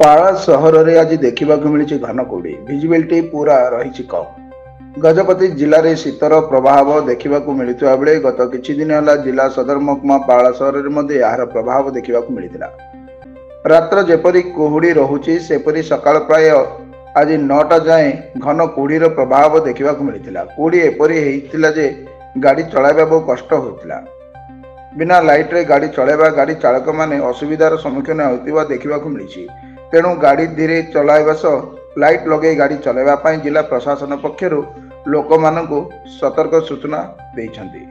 पाला सहर में आज देखा मिली घन कुहुड़ी भिजिबिलिटी पूरा रही कम। गजपति जिले में शीतर प्रभाव देखा मिलता बेले गत किछि दिन है जिला सदर महकुमा पाला सहर में यार प्रभाव देखा मिलता। रात्र जेपरी कुहुड़ी रोचे सेपरी सकाळ प्राय आज 9टा जाए घन कुहुड़ीर प्रभाव देखा मिलता। कुहुड़ी एपरी होता जे गाड़ी चलाइबा बहुत कष्ट होता। बिना लाइट रे गाड़ी चलाइबा गाड़ी चालक माने असुविधार सम्मुखीन होता देखा मिली। तेणु गाड़ी धीरे चलाइबा सह लाइट लगे गाड़ी चलाइबा जिला प्रशासन पक्षरु लोक मानकु सतर्क सूचना देइछन्ति।